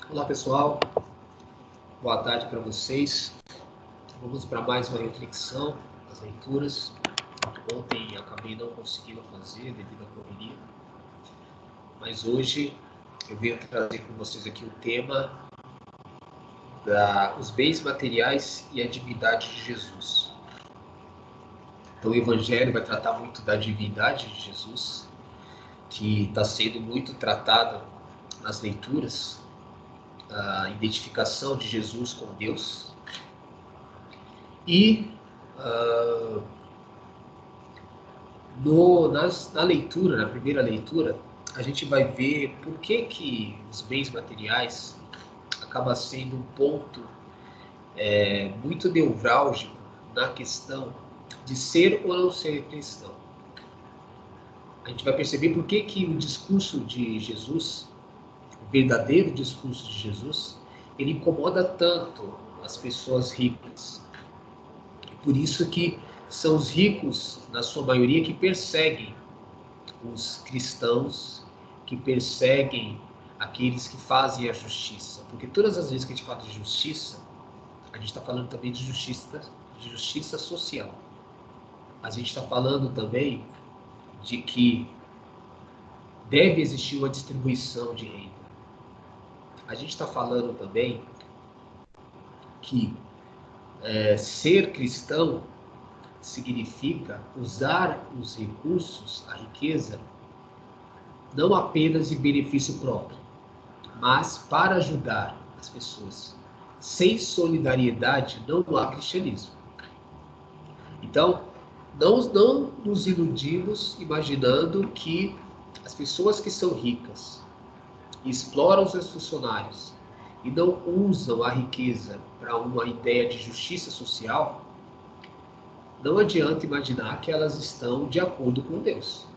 Olá pessoal, boa tarde para vocês. Vamos para mais uma reflexão das leituras. Ontem acabei não conseguindo fazer devido à correria, mas hoje eu venho trazer com vocês aqui o tema os bens materiais e a divindade de Jesus. Então o Evangelho vai tratar muito da divindade de Jesus, que está sendo muito tratado nas leituras, a identificação de Jesus com Deus. E na leitura, na primeira leitura, a gente vai ver por que os bens materiais acaba sendo um ponto muito nevrálgico na questão de ser ou não ser cristão. A gente vai perceber por que o discurso de Jesus, o verdadeiro discurso de Jesus, ele incomoda tanto as pessoas ricas. Por isso que são os ricos, na sua maioria, que perseguem os cristãos, que perseguem aqueles que fazem a justiça. Porque todas as vezes que a gente fala de justiça, a gente está falando também de justiça social. A gente está falando também de que deve existir uma distribuição de renda. A gente está falando também que ser cristão significa usar os recursos, a riqueza, não apenas em benefício próprio, mas para ajudar as pessoas. Sem solidariedade não há cristianismo. Então, não nos iludimos imaginando que as pessoas que são ricas exploram os seus funcionários e não usam a riqueza para uma ideia de justiça social. Não adianta imaginar que elas estão de acordo com Deus.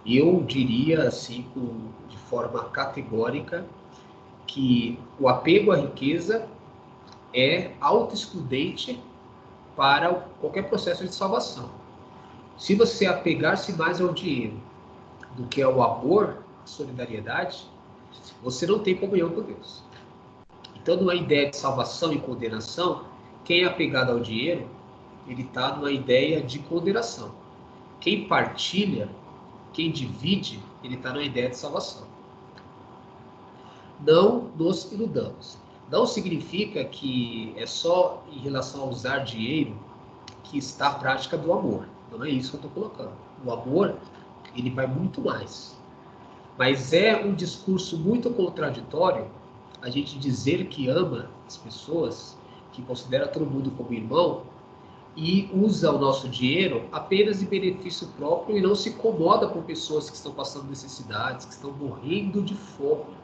Eu diria assim, de forma categórica, que o apego à riqueza é autoexcludente para qualquer processo de salvação. Se você apegar-se mais ao dinheiro do que ao amor, à solidariedade, você não tem comunhão com Deus. Então, numa ideia de salvação e condenação, quem é apegado ao dinheiro, ele está numa ideia de condenação. Quem partilha, quem divide, ele está numa ideia de salvação. Não nos iludamos. Não significa que é só em relação a usar dinheiro que está a prática do amor. Não é isso que eu estou colocando. O amor, ele vai muito mais. Mas é um discurso muito contraditório a gente dizer que ama as pessoas, que considera todo mundo como irmão, e usa o nosso dinheiro apenas em benefício próprio e não se incomoda com pessoas que estão passando necessidades, que estão morrendo de fome,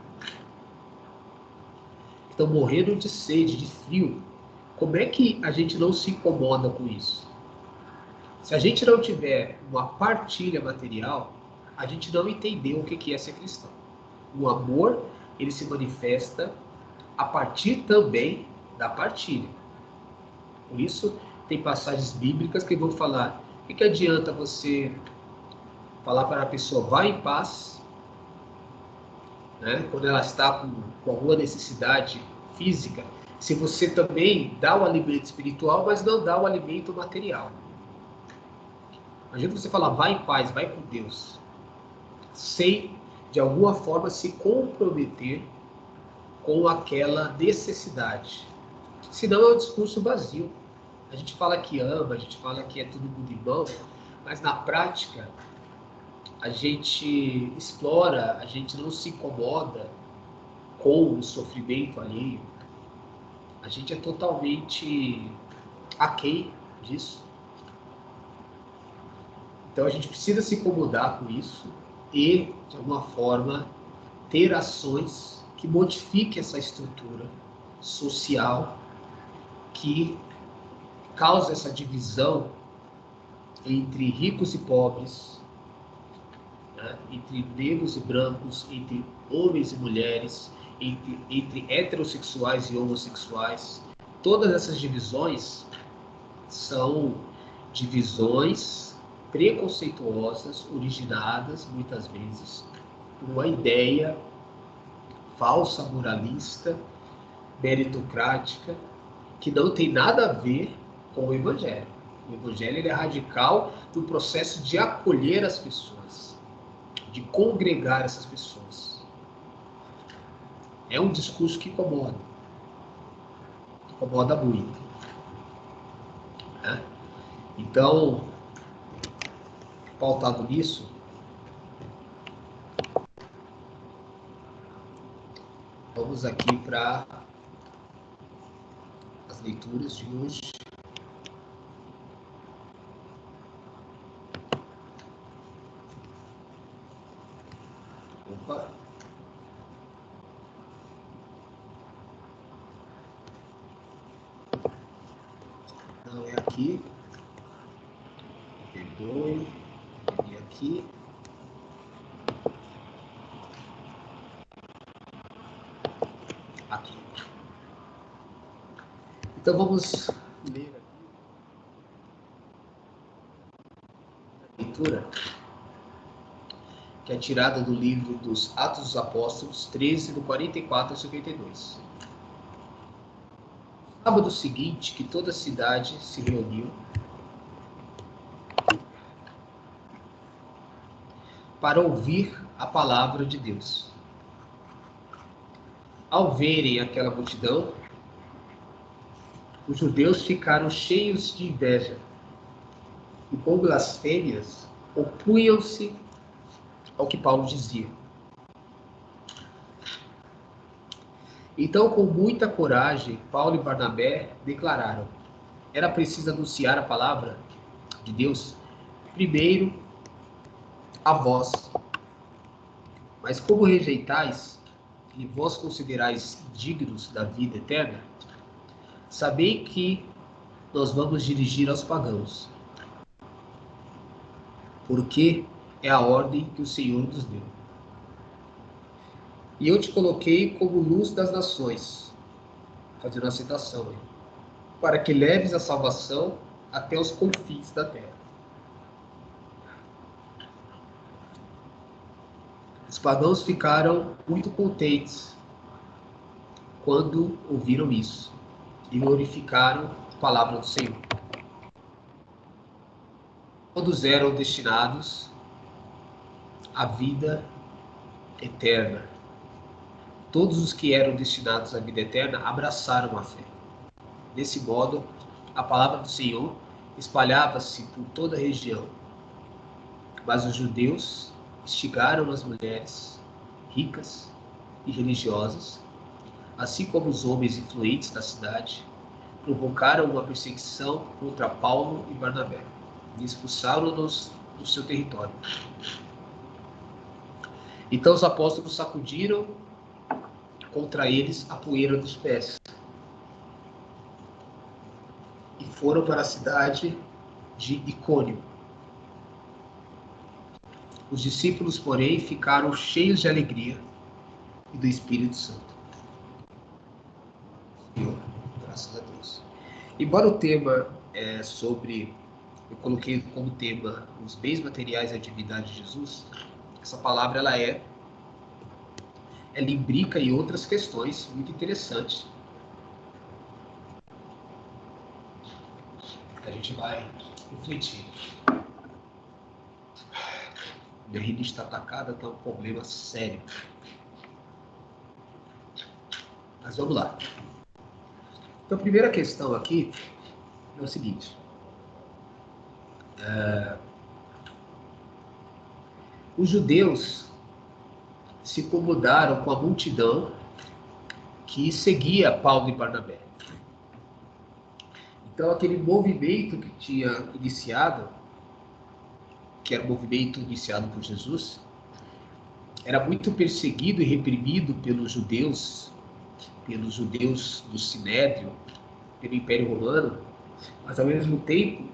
que estão morrendo de sede, de frio. Como é que a gente não se incomoda com isso? Se a gente não tiver uma partilha material, a gente não entendeu o que é ser cristão. O amor, ele se manifesta a partir também da partilha. Por isso, tem passagens bíblicas que vão falar: o que adianta você falar para a pessoa, vá em paz, né, quando ela está com alguma necessidade física, se você também dá o alimento espiritual, mas não dá o alimento material. Imagina você falar, vai em paz, vai com Deus, sem, de alguma forma, se comprometer com aquela necessidade. Senão é um discurso vazio. A gente fala que ama, a gente fala que é todo mundo irmão, mas na prática a gente explora, a gente não se incomoda com o sofrimento alheio. A gente é totalmente aquém disso. Então a gente precisa se incomodar com isso e, de alguma forma, ter ações que modifiquem essa estrutura social que causa essa divisão entre ricos e pobres, né? Entre negros e brancos, entre homens e mulheres, entre heterossexuais e homossexuais. Todas essas divisões são divisões preconceituosas, originadas, muitas vezes, por uma ideia falsa, moralista, meritocrática, que não tem nada a ver com o Evangelho. O Evangelho ele é radical no processo de acolher as pessoas, de congregar essas pessoas. É um discurso que incomoda muito. Né? Então, pautado nisso, vamos aqui para as leituras de hoje. Opa! Não é aqui. Perdoe. E aqui. Aqui. Então vamos ler aqui a leitura que é tirada do livro dos Atos dos Apóstolos 13, do 44 ao 52. No sábado seguinte, que toda a cidade se reuniu para ouvir a palavra de Deus. Ao verem aquela multidão, os judeus ficaram cheios de inveja e com blasfêmias opunham-se ao que Paulo dizia. Então, com muita coragem, Paulo e Barnabé declararam: era preciso anunciar a palavra de Deus primeiro a vós. Mas como rejeitais e vós considerais dignos da vida eterna, sabei que nós vamos dirigir aos pagãos, porque é a ordem que o Senhor nos deu. E eu te coloquei como luz das nações, fazendo a citação, para que leves a salvação até os confins da terra. Os pagãos ficaram muito contentes quando ouviram isso e glorificaram a palavra do Senhor. Todos eram destinados à vida eterna. Todos os que eram destinados à vida eterna abraçaram a fé. Desse modo, a palavra do Senhor espalhava-se por toda a região. Mas os judeus instigaram as mulheres ricas e religiosas, assim como os homens influentes da cidade, provocaram uma perseguição contra Paulo e Barnabé e expulsaram-nos do seu território. Então os apóstolos sacudiram contra eles a poeira dos pés e foram para a cidade de Icônio. Os discípulos, porém, ficaram cheios de alegria e do Espírito Santo. Senhor, graças a Deus. Embora o tema eu coloquei como tema os bens materiais e a divindade de Jesus, essa palavra ela imbrica em outras questões muito interessantes. A gente vai refletir. Minha rinite está atacada, está um problema sério. Mas vamos lá. Então, a primeira questão aqui é o seguinte. Os judeus se incomodaram com a multidão que seguia Paulo e Barnabé. Então, aquele movimento que tinha iniciado, que era o movimento iniciado por Jesus, era muito perseguido e reprimido pelos judeus do Sinédrio, pelo Império Romano, mas ao mesmo tempo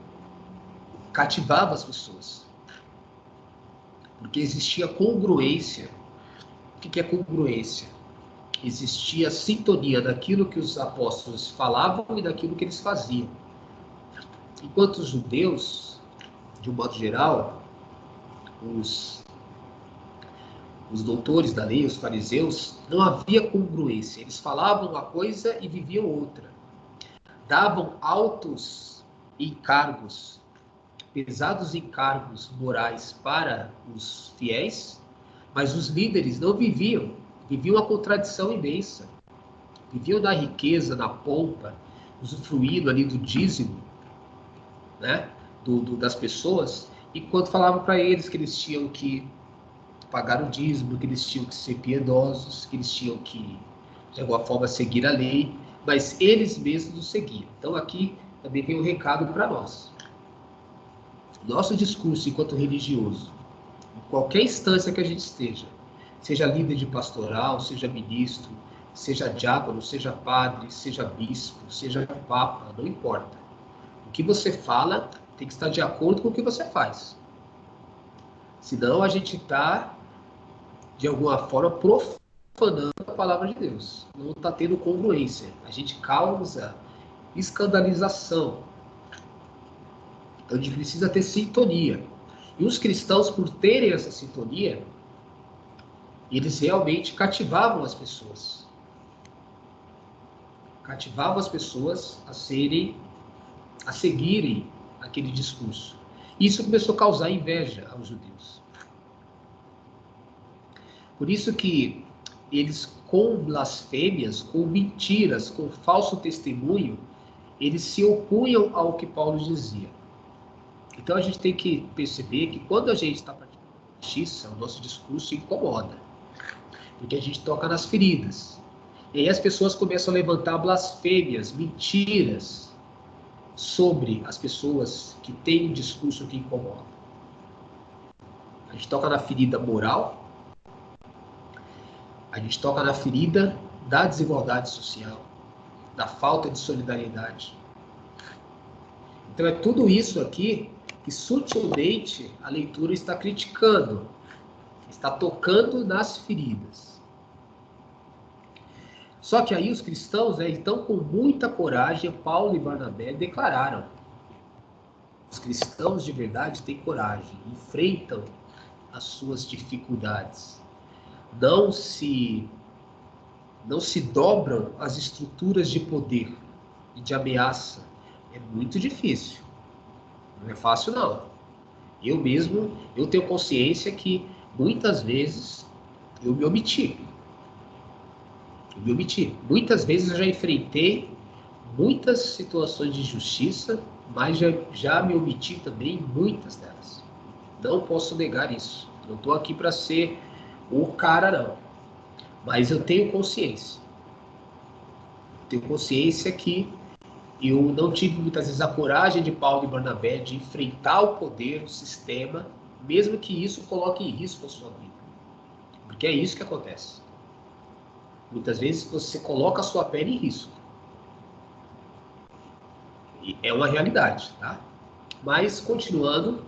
cativava as pessoas. Porque existia congruência. O que é congruência? Existia sintonia daquilo que os apóstolos falavam e daquilo que eles faziam. Enquanto os judeus, de um modo geral, os os doutores da lei, os fariseus, não havia congruência. Eles falavam uma coisa e viviam outra. Davam altos encargos, pesados encargos morais para os fiéis, mas os líderes não viviam a contradição imensa. Viviam na riqueza, na pompa, usufruindo ali do dízimo, né, das pessoas, e quando falavam para eles que eles tinham que pagar o dízimo, que eles tinham que ser piedosos, que eles tinham que, de alguma forma, seguir a lei, mas eles mesmos não seguiam. Então aqui também vem um recado para nós. Nosso discurso enquanto religioso, em qualquer instância que a gente esteja, seja líder de pastoral, seja ministro, seja diácono, seja padre, seja bispo, seja papa, não importa. O que você fala tem que estar de acordo com o que você faz. Senão a gente está, de alguma forma, profanando a palavra de Deus. Não está tendo congruência. A gente causa escandalização. Então a gente precisa ter sintonia. E os cristãos, por terem essa sintonia, eles realmente cativavam as pessoas. Cativavam as pessoas a seguirem aquele discurso. Isso começou a causar inveja aos judeus. Por isso que eles, com blasfêmias, com mentiras, com falso testemunho, eles se opunham ao que Paulo dizia. Então a gente tem que perceber que quando a gente está praticando justiça, o nosso discurso incomoda. Porque a gente toca nas feridas. E aí as pessoas começam a levantar blasfêmias, mentiras sobre as pessoas que têm um discurso que incomoda. A gente toca na ferida moral, a gente toca na ferida da desigualdade social, da falta de solidariedade. Então é tudo isso aqui que sutilmente a leitura está criticando, está tocando nas feridas. Só que aí os cristãos, então, com muita coragem, Paulo e Barnabé declararam. Os cristãos de verdade têm coragem, enfrentam as suas dificuldades. Não se dobram às estruturas de poder e de ameaça. É muito difícil. Não é fácil, não. Eu tenho consciência que muitas vezes eu me omiti. Muitas vezes eu já enfrentei muitas situações de justiça, mas já me omiti também em muitas delas. Não posso negar isso. Não estou aqui para ser o cara, não. Mas eu tenho consciência. Tenho consciência que eu não tive muitas vezes a coragem de Paulo e Barnabé de enfrentar o poder, o sistema, mesmo que isso coloque em risco a sua vida. Porque é isso que acontece. Muitas vezes você coloca a sua pele em risco. E é uma realidade, tá? Mas, continuando,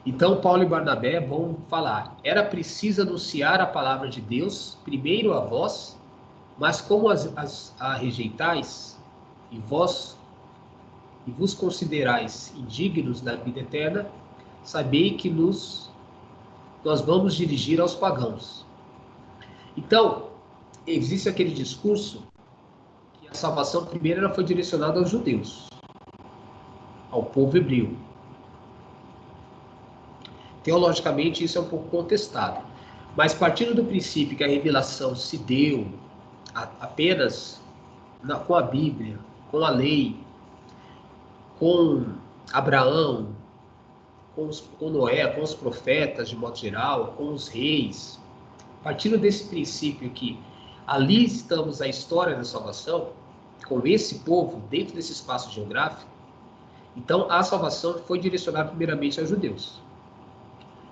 então Paulo e Barnabé vão falar: era preciso anunciar a palavra de Deus, primeiro a vós, mas como a rejeitais, e vos considerais indignos da vida eterna, sabei que nós vamos dirigir aos pagãos. Então, existe aquele discurso que a salvação primeiro ela foi direcionada aos judeus, ao povo hebreu. Teologicamente, isso é um pouco contestado. Mas partindo do princípio que a revelação se deu apenas com a Bíblia, com a lei, com Abraão, com Noé, com os profetas de modo geral, com os reis, partindo desse princípio que ali estamos a história da salvação, com esse povo dentro desse espaço geográfico, então a salvação foi direcionada primeiramente aos judeus.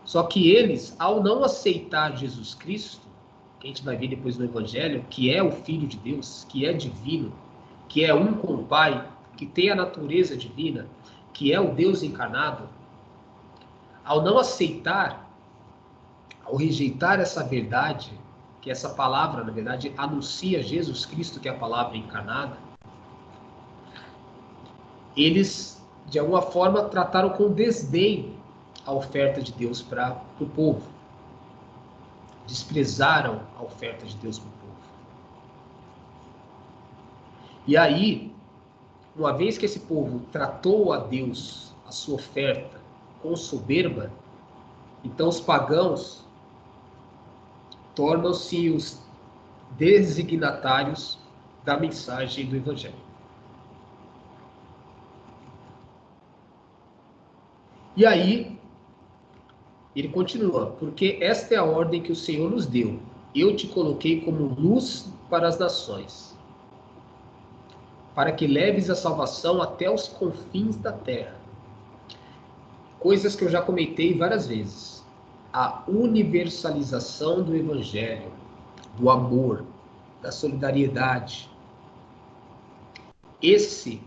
Só que eles, ao não aceitar Jesus Cristo, que a gente vai ver depois no Evangelho, que é o Filho de Deus, que é divino, que é um com o Pai, que tem a natureza divina, que é o Deus encarnado, ao não aceitar, ao rejeitar essa verdade, que essa palavra, na verdade, anuncia Jesus Cristo, que é a palavra encarnada, eles, de alguma forma, trataram com desdém a oferta de Deus para o povo. desprezaram a oferta de Deus para o povo. E aí, uma vez que esse povo tratou a Deus, a sua oferta, com soberba, então os pagãos tornam-se os designatários da mensagem do Evangelho. E aí, ele continua, porque esta é a ordem que o Senhor nos deu. Eu te coloquei como luz para as nações, para que leves a salvação até os confins da terra. Coisas que eu já comentei várias vezes. A universalização do Evangelho, do amor, da solidariedade. Esse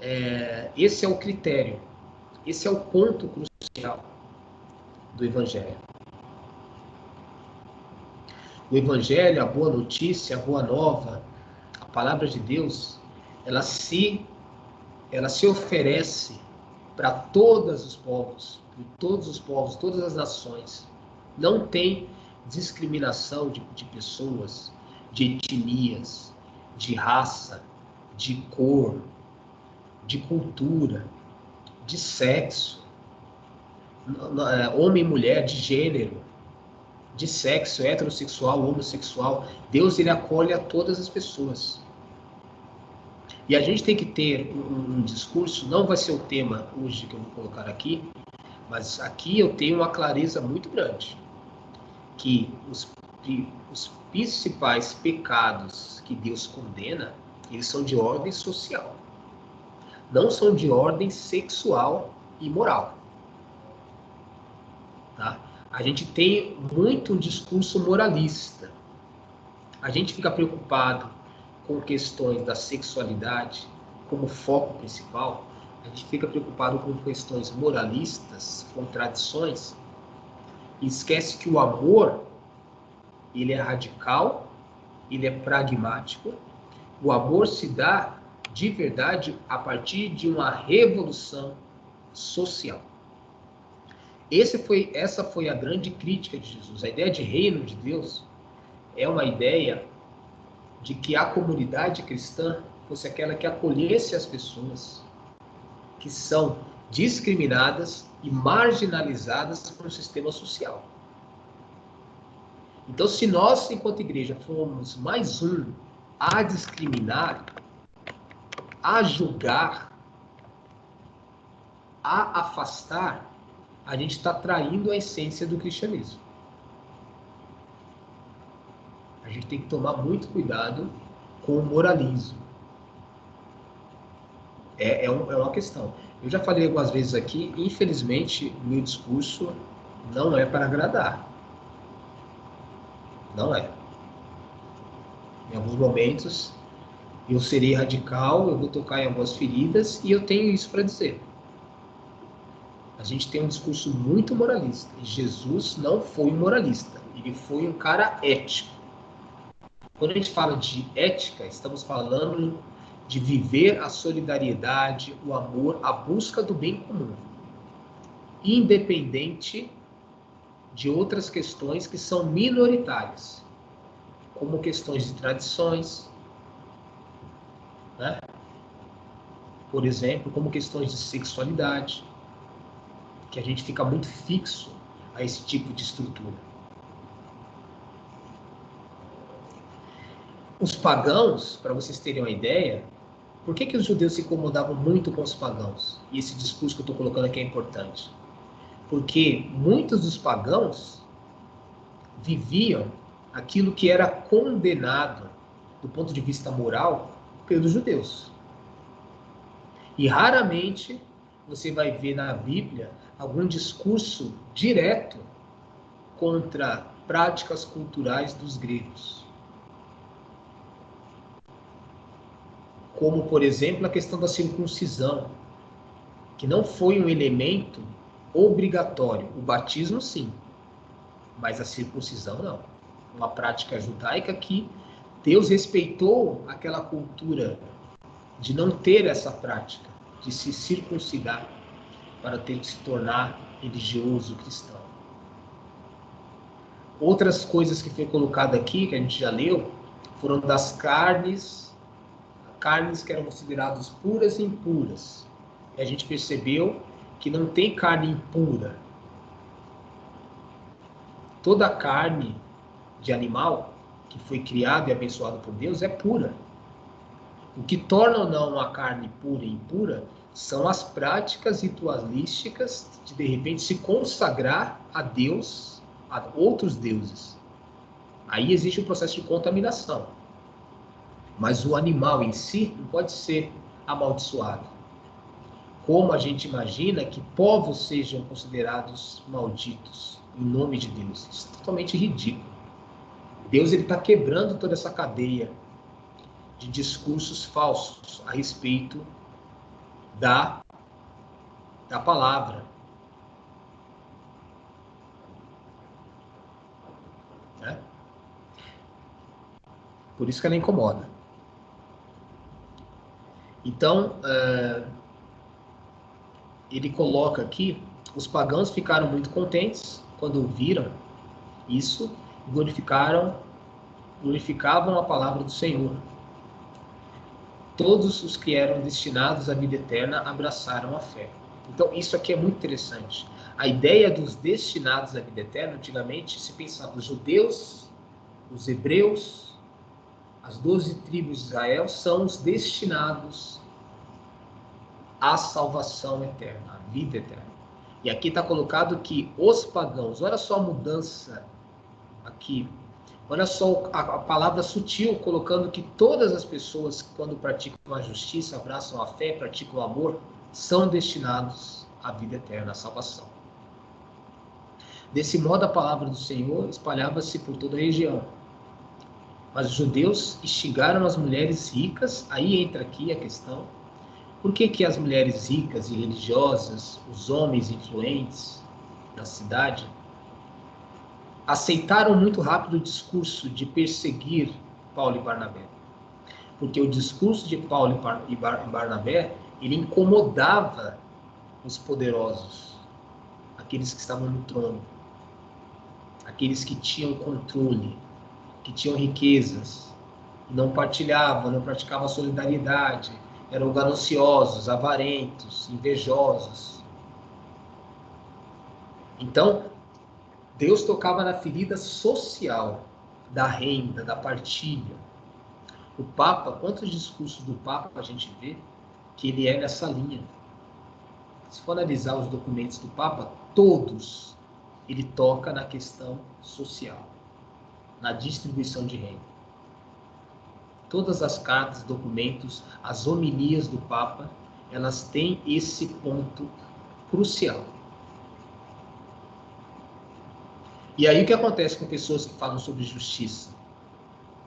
é o critério, esse é o ponto crucial do Evangelho. O Evangelho, a boa notícia, a boa nova, a palavra de Deus, ela se oferece para todos os povos, todas as nações. Não tem discriminação de pessoas, de etnias, de raça, de cor, de cultura, de sexo, homem e mulher, de gênero, de sexo, heterossexual, homossexual. Deus, ele acolhe a todas as pessoas. E a gente tem que ter um discurso, não vai ser o tema hoje que eu vou colocar aqui, mas aqui eu tenho uma clareza muito grande, que os principais pecados que Deus condena, eles são de ordem social, não são de ordem sexual e moral. Tá? A gente tem muito um discurso moralista. A gente fica preocupado com questões da sexualidade como foco principal. A gente fica preocupado com questões moralistas, com tradições, e esquece que o amor, ele é radical, ele é pragmático. O amor se dá de verdade a partir de uma revolução social. Essa foi a grande crítica de Jesus. A ideia de reino de Deus é uma ideia de que a comunidade cristã fosse aquela que acolhesse as pessoas que são discriminadas e marginalizadas por um sistema social. Então, se nós, enquanto igreja, formos mais um a discriminar, a julgar, a afastar, a gente está traindo a essência do cristianismo. A gente tem que tomar muito cuidado com o moralismo. É uma questão. Eu já falei algumas vezes aqui, infelizmente, o meu discurso não é para agradar. Não é. Em alguns momentos, eu serei radical, eu vou tocar em algumas feridas, e eu tenho isso para dizer. A gente tem um discurso muito moralista. E Jesus não foi um moralista. Ele foi um cara ético. Quando a gente fala de ética, estamos falando de viver a solidariedade, o amor, a busca do bem comum, independente de outras questões que são minoritárias, como questões de tradições, né? Por exemplo, como questões de sexualidade, que a gente fica muito fixo a esse tipo de estrutura. Os pagãos, para vocês terem uma ideia, por que os judeus se incomodavam muito com os pagãos? E esse discurso que eu estou colocando aqui é importante. Porque muitos dos pagãos viviam aquilo que era condenado, do ponto de vista moral, pelos judeus. E raramente você vai ver na Bíblia algum discurso direto contra práticas culturais dos gregos. Como, por exemplo, a questão da circuncisão, que não foi um elemento obrigatório. O batismo, sim, mas a circuncisão, não. Uma prática judaica que Deus respeitou aquela cultura de não ter essa prática, de se circuncidar para ter que se tornar religioso cristão. Outras coisas que foi colocado aqui, que a gente já leu, foram das carnes que eram consideradas puras e impuras. E a gente percebeu que não tem carne impura. Toda a carne de animal que foi criada e abençoada por Deus é pura. O que torna ou não a carne pura e impura são as práticas ritualísticas de repente, se consagrar a Deus, a outros deuses. Aí existe um processo de contaminação. Mas o animal em si não pode ser amaldiçoado. Como a gente imagina que povos sejam considerados malditos em nome de Deus. Isso é totalmente ridículo. Deus está quebrando toda essa cadeia de discursos falsos a respeito da palavra. Né? Por isso que ela incomoda. Então, ele coloca aqui, os pagãos ficaram muito contentes quando ouviram isso, glorificavam a palavra do Senhor. Todos os que eram destinados à vida eterna abraçaram a fé. Então, isso aqui é muito interessante. A ideia dos destinados à vida eterna, antigamente se pensava os judeus, os hebreus, as 12 tribos de Israel são os destinados à salvação eterna, à vida eterna. E aqui está colocado que os pagãos, olha só a mudança aqui, olha só a palavra sutil, colocando que todas as pessoas, quando praticam a justiça, abraçam a fé, praticam o amor, são destinados à vida eterna, à salvação. Desse modo, a palavra do Senhor espalhava-se por toda a região. Mas os judeus instigaram as mulheres ricas, aí entra aqui a questão, por que as mulheres ricas e religiosas, os homens influentes da cidade, aceitaram muito rápido o discurso de perseguir Paulo e Barnabé? Porque o discurso de Paulo e Barnabé, ele incomodava os poderosos, aqueles que estavam no trono, aqueles que tinham controle, que tinham riquezas, não partilhavam, não praticavam solidariedade, eram gananciosos, avarentos, invejosos. Então, Deus tocava na ferida social, da renda, da partilha. O Papa, quantos discursos do Papa a gente vê que ele é nessa linha? Se for analisar os documentos do Papa, todos ele toca na questão social, na distribuição de renda. Todas as cartas, documentos, as homilias do Papa, elas têm esse ponto crucial. E aí o que acontece com pessoas que falam sobre justiça?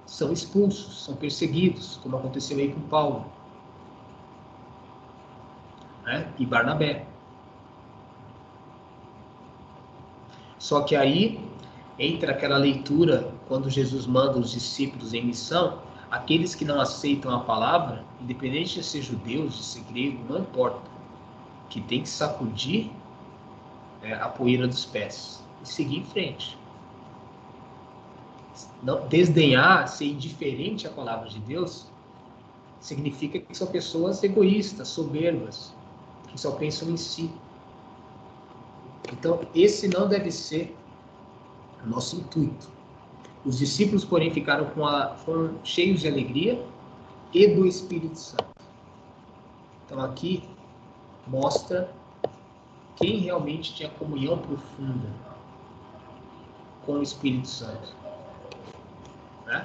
São expulsos, são perseguidos, como aconteceu aí com Paulo, né? E Barnabé. Só que aí entra aquela leitura, quando Jesus manda os discípulos em missão, aqueles que não aceitam a palavra, independente de ser judeus, de ser grego, não importa, que tem que sacudir a poeira dos pés e seguir em frente. Não, desdenhar, ser indiferente à palavra de Deus, significa que são pessoas egoístas, soberbas, que só pensam em si. Então, esse não deve ser o nosso intuito. Os discípulos, porém, ficaram foram cheios de alegria e do Espírito Santo. Então, aqui mostra quem realmente tinha comunhão profunda com o Espírito Santo. Né?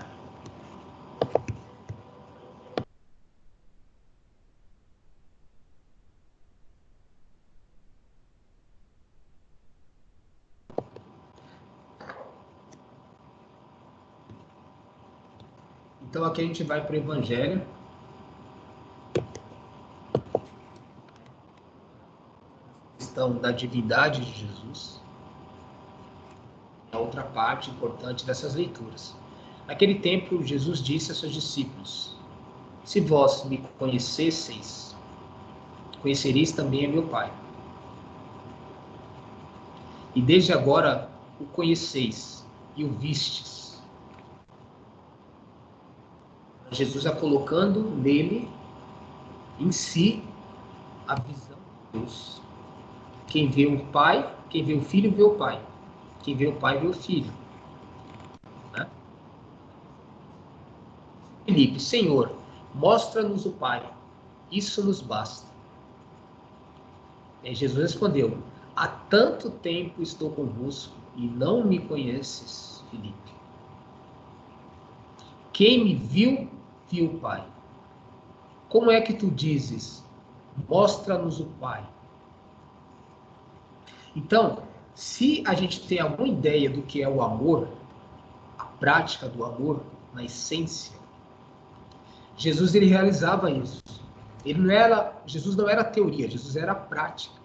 Então, aqui a gente vai para o Evangelho. Questão da divindade de Jesus. A outra parte importante dessas leituras. Naquele tempo, Jesus disse a seus discípulos: se vós me conhecesseis, conhecereis também a meu Pai. E desde agora o conheceis e o vistes. Jesus está colocando nele, em si, a visão de Deus. Quem vê o Pai, quem vê o Filho, vê o Pai. Quem vê o Pai, vê o Filho. Né? Filipe, Senhor, mostra-nos o Pai. Isso nos basta. E Jesus respondeu, há tanto tempo estou convosco e não me conheces, Filipe. Quem me viu, viu o Pai. Como é que tu dizes, mostra-nos o Pai? Então, se a gente tem alguma ideia do que é o amor, a prática do amor, na essência, Jesus ele realizava isso. Jesus não era teoria, Jesus era prática.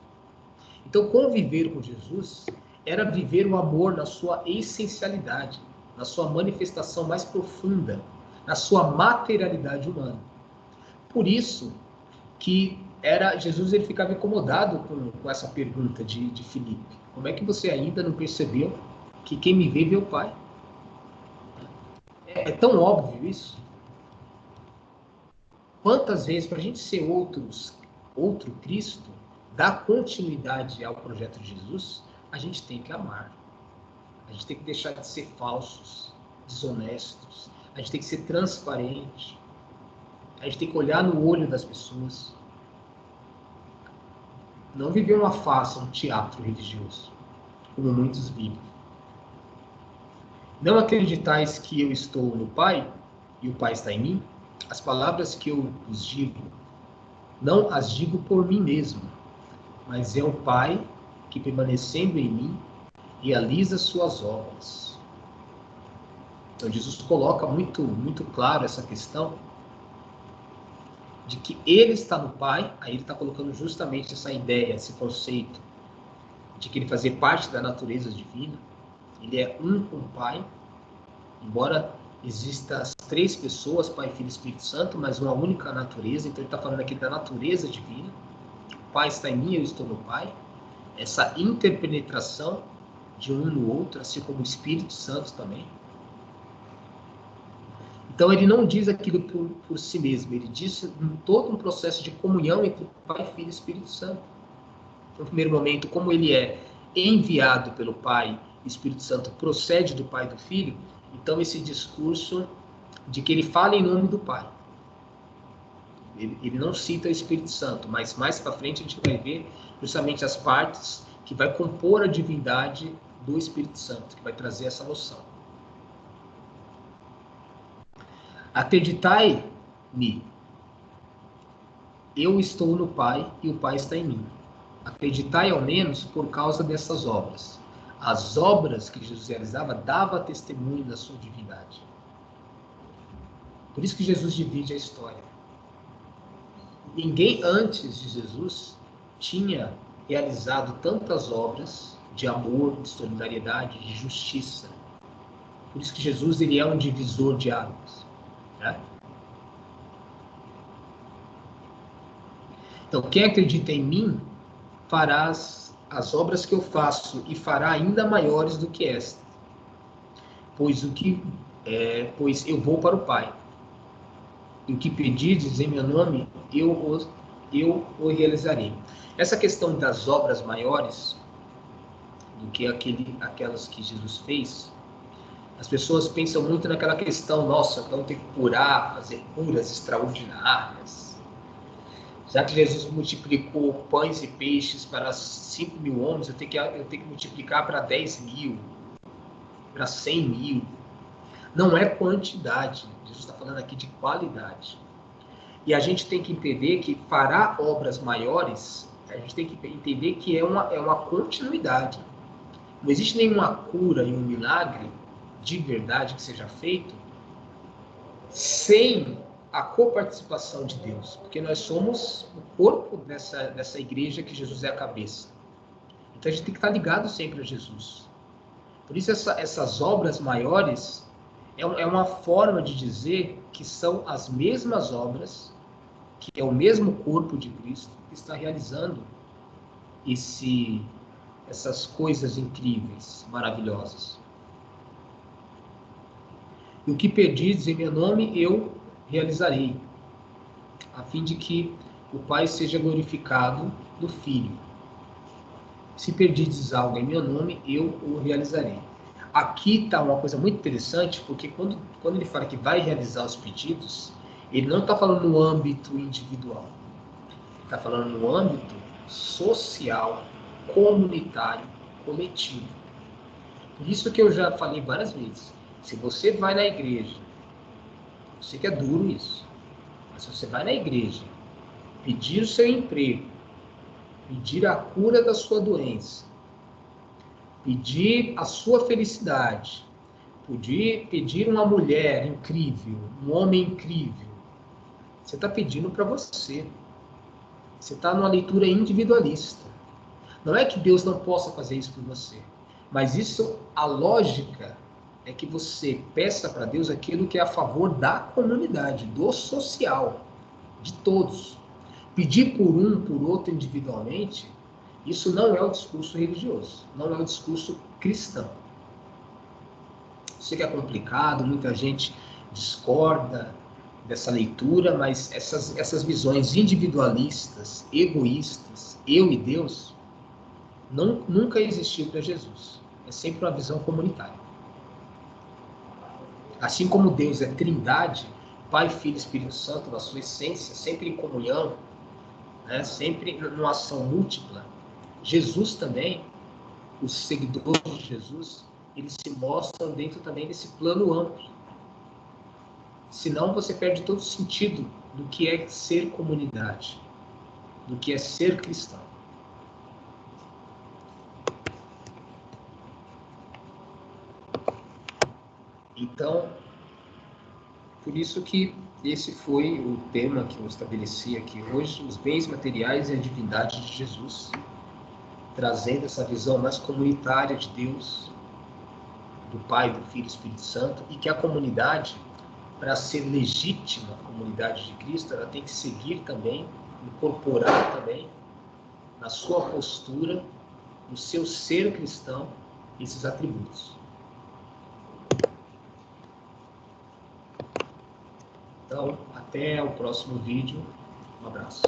Então, conviver com Jesus era viver o amor na sua essencialidade, na sua manifestação mais profunda, na sua materialidade humana. Por isso que Jesus ele ficava incomodado com essa pergunta de Filipe. Como é que você ainda não percebeu que quem me vê, vê o Pai? É tão óbvio isso. Quantas vezes, para a gente ser outro Cristo, dar continuidade ao projeto de Jesus, a gente tem que amar. A gente tem que deixar de ser falsos, desonestos. A gente tem que ser transparente. A gente tem que olhar no olho das pessoas. Não viver uma farsa, um teatro religioso, como muitos vivem. Não acreditais que eu estou no Pai e o Pai está em mim? As palavras que eu vos digo, não as digo por mim mesmo, mas é o Pai que, permanecendo em mim, realiza suas obras. Então, Jesus coloca muito, muito claro essa questão de que ele está no Pai, aí ele está colocando justamente essa ideia, esse conceito de que ele fazia parte da natureza divina, ele é um com o Pai, embora exista as três pessoas, Pai, Filho e Espírito Santo, mas uma única natureza, então ele está falando aqui da natureza divina, o Pai está em mim, eu estou no Pai, essa interpenetração de um no outro, assim como o Espírito Santo também. Então ele não diz aquilo por si mesmo, ele diz em todo um processo de comunhão entre Pai, Filho e Espírito Santo. No primeiro momento, como ele é enviado pelo Pai, o Espírito Santo procede do Pai e do Filho, então esse discurso de que ele fala em nome do Pai. Ele não cita o Espírito Santo, mas mais para frente a gente vai ver justamente as partes que vai compor a divindade do Espírito Santo, que vai trazer essa noção. Acreditai-me, eu estou no Pai e o Pai está em mim. Acreditai ao menos por causa dessas obras. As obras que Jesus realizava dava testemunho da sua divindade. Por isso que Jesus divide a história. Ninguém antes de Jesus tinha realizado tantas obras de amor, de solidariedade, de justiça. Por isso que Jesus ele é um divisor de águas. Né? Então, quem acredita em mim, fará as obras que eu faço e fará ainda maiores do que esta. Pois eu vou para o Pai. E o que pedirdes em meu nome, eu o realizarei. Essa questão das obras maiores do que aquelas que Jesus fez, as pessoas pensam muito naquela questão, nossa, então tem que curar, fazer curas extraordinárias. Já que Jesus multiplicou pães e peixes para 5.000 homens, eu tenho que multiplicar para 10.000, para 100.000. Não é quantidade, Jesus está falando aqui de qualidade. E a gente tem que entender que fará obras maiores, a gente tem que entender que é uma continuidade. Não existe nenhuma cura e um milagre de verdade que seja feito sem a coparticipação de Deus, porque nós somos o corpo dessa igreja que Jesus é a cabeça. Então a gente tem que estar ligado sempre a Jesus. Por isso essas obras maiores é uma forma de dizer que são as mesmas obras, que é o mesmo corpo de Cristo que está realizando essas coisas incríveis, maravilhosas. E o que pedides em meu nome, eu realizarei, a fim de que o Pai seja glorificado no Filho. Se pedides algo em meu nome, eu o realizarei. Aqui está uma coisa muito interessante, porque quando ele fala que vai realizar os pedidos, ele não está falando no âmbito individual. Ele está falando no âmbito social, comunitário, coletivo. Por isso que eu já falei várias vezes. Se você vai na igreja, eu sei que é duro isso, mas se você vai na igreja, pedir o seu emprego, pedir a cura da sua doença, pedir a sua felicidade, pedir uma mulher incrível, um homem incrível, você está pedindo para você. Você está numa leitura individualista. Não é que Deus não possa fazer isso por você, mas isso, a lógica é que você peça para Deus aquilo que é a favor da comunidade, do social, de todos. Pedir por um, por outro individualmente, isso não é o discurso religioso, não é o discurso cristão. Sei que é complicado, muita gente discorda dessa leitura, mas essas visões individualistas, egoístas, eu e Deus, nunca existiu para Jesus. É sempre uma visão comunitária. Assim como Deus é trindade, Pai, Filho e Espírito Santo, na sua essência, sempre em comunhão, né? Sempre numa ação múltipla, Jesus também, os seguidores de Jesus, eles se mostram dentro também desse plano amplo. Senão você perde todo o sentido do que é ser comunidade, do que é ser cristão. Então, por isso que esse foi o tema que eu estabeleci aqui hoje, os bens materiais e a divindade de Jesus, trazendo essa visão mais comunitária de Deus, do Pai, do Filho e do Espírito Santo, e que a comunidade, para ser legítima a comunidade de Cristo, ela tem que seguir também, incorporar também, na sua postura, no seu ser cristão, esses atributos. Então, até o próximo vídeo. Um abraço.